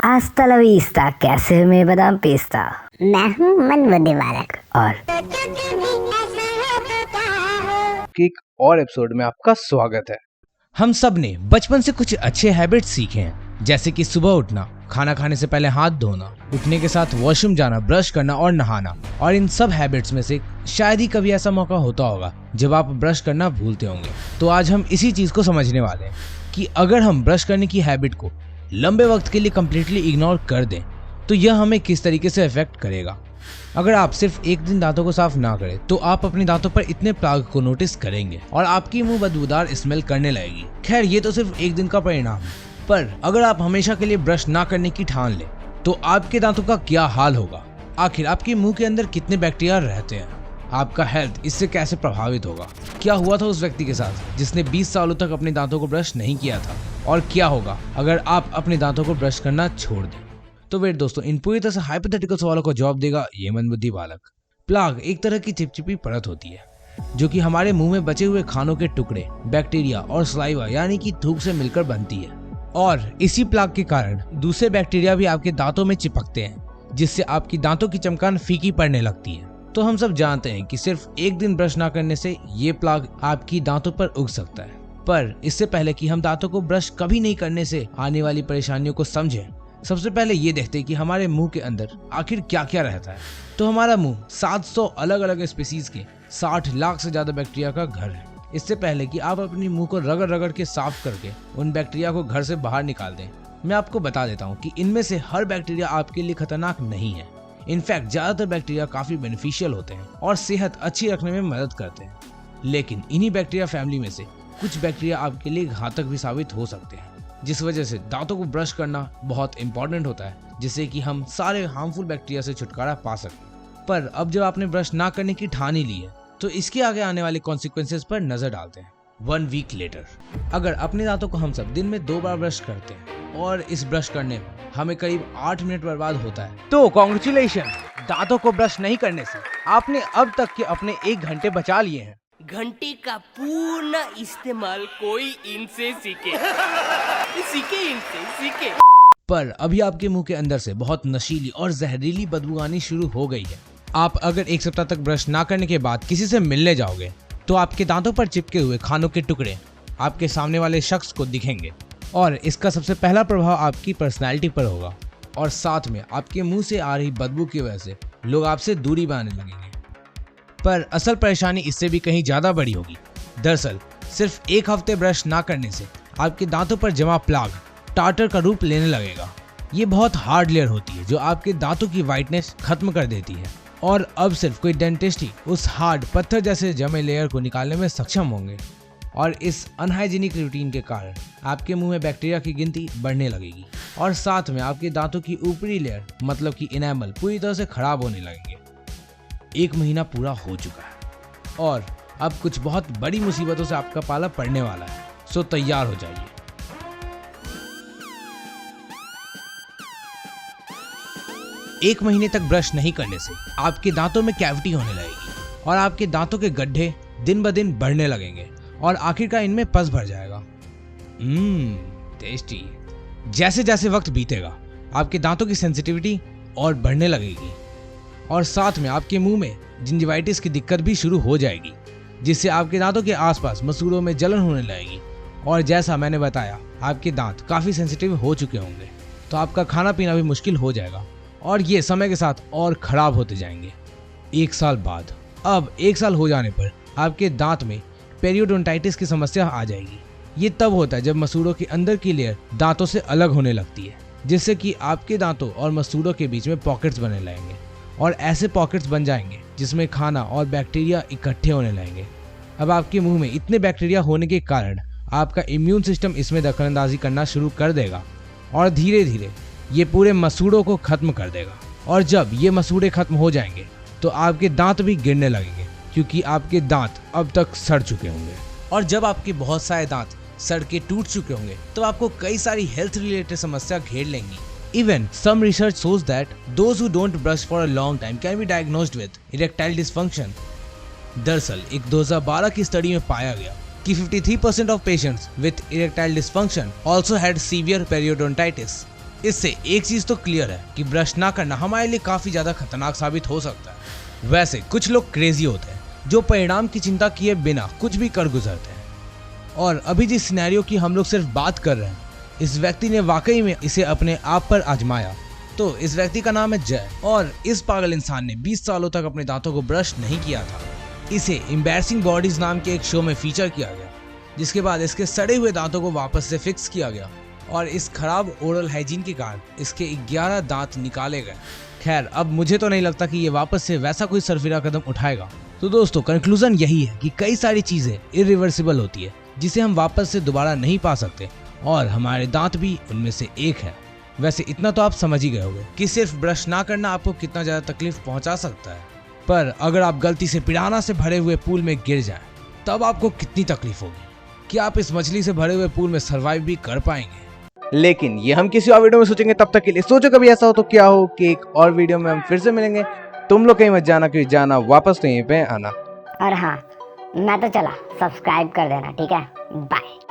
Hasta la vista, कैसे है मैं बादाम पेस्ता। मैं हूँ मनबुद्धि बालक। और के एक और एपिसोड में आपका स्वागत है। हम सब ने बचपन से कुछ अच्छे हैबिट्स सीखे हैं, जैसे कि सुबह उठना, खाना खाने से पहले हाथ धोना, उठने के साथ वॉशरूम जाना, ब्रश करना और नहाना। और इन सब हैबिट्स में से शायद ही कभी ऐसा मौका होता होगा जब आप ब्रश करना भूलते होंगे। तो आज हम इसी चीज को समझने वाले हैं कि अगर हम ब्रश करने की हैबिट को लंबे वक्त के लिए कम्प्लीटली इग्नोर कर दें तो यह हमें किस तरीके से अफेक्ट करेगा। अगर आप सिर्फ एक दिन दांतों को साफ ना करें तो आप अपने दांतों पर इतने प्लाग को नोटिस करेंगे और आपकी मुंह बदबूदार स्मेल करने लगेगी। खैर, ये तो सिर्फ एक दिन का परिणाम है, पर अगर आप हमेशा के लिए ब्रश ना करने की ठान लें तो आपके दांतों का क्या हाल होगा। आखिर आपके मुंह के अंदर कितने बैक्टीरिया रहते हैं, आपका हेल्थ इससे कैसे प्रभावित होगा। क्या हुआ था उस व्यक्ति के साथ जिसने 20 सालों तक अपने दांतों को ब्रश नहीं किया था, और क्या होगा अगर आप अपने दांतों को ब्रश करना छोड़ दें। तो वेट दोस्तों, इन पूरी तरह से हाइपोथेटिकल सवालों को जवाब देगा ये मनबुद्धि बालक। प्लाग एक तरह की चिपचिपी परत होती है जो कि हमारे मुंह में बचे हुए खानों के टुकड़े, बैक्टीरिया और सलाइवा यानी कि थूक से मिलकर बनती है। और इसी प्लाग के कारण दूसरे बैक्टीरिया भी आपके दांतों में चिपकते हैं, जिससे आपकी दांतों की चमकान फीकी पड़ने लगती है। तो हम सब जानते हैं कि सिर्फ एक दिन ब्रश ना करने से ये प्लाग आपकी दांतों पर उग सकता है। पर इससे पहले कि हम दांतों को ब्रश कभी नहीं करने से आने वाली परेशानियों को समझें, सबसे पहले ये देखते हैं कि हमारे मुंह के अंदर आखिर क्या क्या रहता है। तो हमारा मुंह 700 अलग अलग स्पीसीज के 60 लाख से ज्यादा बैक्टीरिया का घर है। इससे पहले कि आप अपनी मुंह को रगड़ रगड़ के साफ करके उन बैक्टीरिया को घर से बाहर निकाल दें, मैं आपको बता देता हूँ कि इनमें से हर बैक्टीरिया आपके लिए खतरनाक नहीं है। इनफैक्ट ज्यादातर बैक्टीरिया काफी बेनिफिशियल होते हैं और सेहत अच्छी रखने में मदद करते हैं। लेकिन इन्हीं बैक्टीरिया फैमिली में से कुछ बैक्टीरिया आपके लिए घातक भी साबित हो सकते हैं, जिस वजह से दांतों को ब्रश करना बहुत इंपॉर्टेंट होता है, जिससे कि हम सारे हार्मफुल बैक्टीरिया से छुटकारा पा सकें। पर अब जब आपने ब्रश ना करने की ठान ही ली है तो इसके आगे आने वाले कॉन्सिक्वेंसेस पर नजर डालते हैं। 1 वीक लेटर, अगर अपने दांतों को हम सब दिन में 2 बार ब्रश करते हैं और इस ब्रश करने में हमें करीब 8 मिनट बर्बाद होता है, तो कॉन्ग्रेचुलेशन, दांतों को ब्रश नहीं करने से आपने अब तक के अपने 1 घंटे बचा लिए हैं। घंटे का पूर्ण इस्तेमाल कोई इनसे सीखे सीखे। पर अभी आपके मुंह के अंदर से बहुत नशीली और जहरीली बदबू आनी शुरू हो गई है। आप अगर 1 सप्ताह तक ब्रश ना करने के बाद किसी से मिलने जाओगे तो आपके दांतों पर चिपके हुए खानों के टुकड़े आपके सामने वाले शख्स को दिखेंगे, और इसका सबसे पहला प्रभाव आपकी पर्सनैलिटी पर होगा। और साथ में आपके मुंह से आ रही बदबू की वजह से लोग आपसे दूरी बनाने लगेंगे। पर असल परेशानी इससे भी कहीं ज्यादा बड़ी होगी। दरअसल सिर्फ 1 हफ्ते ब्रश ना करने से आपके दांतों पर जमा प्लाग टार्टर का रूप लेने लगेगा। ये बहुत हार्ड लेयर होती है जो आपके दांतों की वाइटनेस खत्म कर देती है, और अब सिर्फ कोई डेंटिस्ट ही उस हार्ड पत्थर जैसे जमे लेयर को निकालने में सक्षम होंगे। और इस अनहाइजीनिक रूटीन के कारण आपके मुंह में बैक्टीरिया की गिनती बढ़ने लगेगी, और साथ में आपके दांतों की ऊपरी लेयर मतलब कि इनेमल पूरी तरह से खराब होने लगेंगे। 1 महीना पूरा हो चुका है और अब कुछ बहुत बड़ी मुसीबतों से आपका पाला पड़ने वाला है, सो तैयार हो जाइए। एक महीने तक ब्रश नहीं करने से आपके दांतों में कैविटी होने लगेगी और आपके दांतों के गड्ढे दिन ब दिन बढ़ने लगेंगे और आखिरकार इनमें पस भर जाएगा। टेस्टी। जैसे जैसे वक्त बीतेगा आपके दांतों की सेंसिटिविटी और बढ़ने लगेगी, और साथ में आपके मुंह में जिंजिवाइटिस की दिक्कत भी शुरू हो जाएगी, जिससे आपके दांतों के आसपास मसूड़ों में जलन होने लगेगी। और जैसा मैंने बताया, आपके दांत काफी सेंसिटिव हो चुके होंगे, तो आपका खाना पीना भी मुश्किल हो जाएगा, और ये समय के साथ और खराब होते जाएंगे। 1 साल बाद, अब 1 साल हो जाने पर आपके दांत में पेरियोडोंटाइटिस की समस्या आ जाएगी। ये तब होता है जब मसूड़ों के अंदर की लेयर दांतों से अलग होने लगती है, जिससे कि आपके दांतों और मसूड़ों के बीच में पॉकेट्स बनने लगेंगे, और ऐसे पॉकेट्स बन जाएंगे जिसमें खाना और बैक्टीरिया इकट्ठे होने लगेंगे। अब आपके मुंह में इतने बैक्टीरिया होने के कारण आपका इम्यून सिस्टम इसमें दखलंदाजी करना शुरू कर देगा और धीरे धीरे ये पूरे मसूड़ों को खत्म कर देगा। और जब ये मसूड़े खत्म हो जाएंगे तो आपके दांत भी गिरने लगेंगे, क्योंकि आपके दांत अब तक सड़ चुके होंगे। और जब आपके बहुत सारे दांत सड़ के टूट चुके होंगे तो आपको कई सारी हेल्थ रिलेटेड समस्या घेर लेंगी। Even some research shows that those who don't brush for a long time can be diagnosed with erectile dysfunction. दरअसल एक 2012 की स्टडी में पाया गया कि 53% of patients with erectile dysfunction also had severe periodontitis. इससे एक चीज तो क्लियर है कि ब्रश ना करना हमारे लिए काफी ज्यादा खतरनाक साबित हो सकता है। वैसे कुछ लोग क्रेजी होते हैं जो परिणाम की चिंता किए बिना कुछ भी कर गुजरते हैं, और अभी जिस सिनेरियो की हम लोग सिर्फ बात कर रहे हैं, इस व्यक्ति ने वाकई में इसे अपने आप पर आजमाया। तो इस व्यक्ति का नाम है जय, और इस पागल इंसान ने 20 सालों तक अपने दांतों को ब्रश नहीं किया था। इसे एम्बैरसिंग बॉडीज नाम के एक शो में फीचर किया गया, जिसके बाद इसके सड़े हुए दांतों को वापस से फिक्स किया गया, और इस खराब ओरल हाइजीन के कारण इसके 11 दांत निकाले गए। खैर, अब मुझे तो नहीं लगता कि ये वापस से वैसा कोई सरफिरा कदम उठाएगा। तो दोस्तों, कंक्लूजन यही है कि कई सारी चीजें इरिवर्सिबल होती है जिसे हम वापस से दोबारा नहीं पा सकते, और हमारे दांत भी उनमें से एक है। वैसे इतना तो आप समझ ही गए होंगे कि सिर्फ ब्रश ना करना आपको कितना ज्यादा तकलीफ पहुंचा सकता है, पर अगर आप गलती से पिराना से भरे हुए पूल में गिर जाएं, तब आपको कितनी तकलीफ होगी। कि आप इस मछली से भरे हुए पूल में सरवाइव भी कर पाएंगे? लेकिन ये हम किसी और वीडियो में सोचेंगे। तब तक के लिए सोचो कभी ऐसा हो तो क्या हो कि एक और वीडियो में हम फिर से मिलेंगे। तुम लोग कहीं मत जाना, क्योंकि जाना वापस तो यहीं पे आना। और हाँ, मैं तो चला, सब्सक्राइब कर देना, ठीक है? बाय।